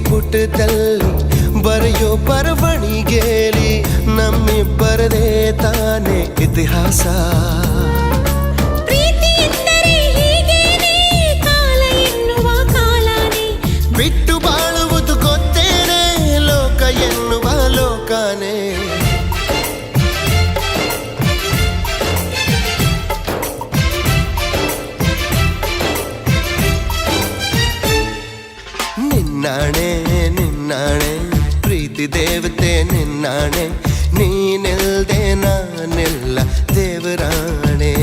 ಪುಟದಲ್ಲಿ ಬರೆಯೋ ಬರವಣಿಗೆಲಿ ನಮ್ಮಿಬ್ಬರದೇ ತಾನೇ ಇತಿಹಾಸ. ಪ್ರೀತಿ ಎಂದರೆ ಹೀಗೇನೆ, ಕಾಲ ಎನ್ನುವ ಕಾಲನೇ ಬಿಟ್ಟು ಬಾಳುವುದು ಗೊತ್ತೇನೆ, ಲೋಕ ಎನ್ನುವ ಲೋಕನೇ. ನಿನ್ನಾಣೆ ನಿನ್ನಾಣೆ ಪ್ರೀತಿ ದೇವತೆ ನಿನ್ನಾಣೆ, ನೀನಿಲ್ದೆ ನಾನೆಲ್ಲ ದೇವರಾಣೆ.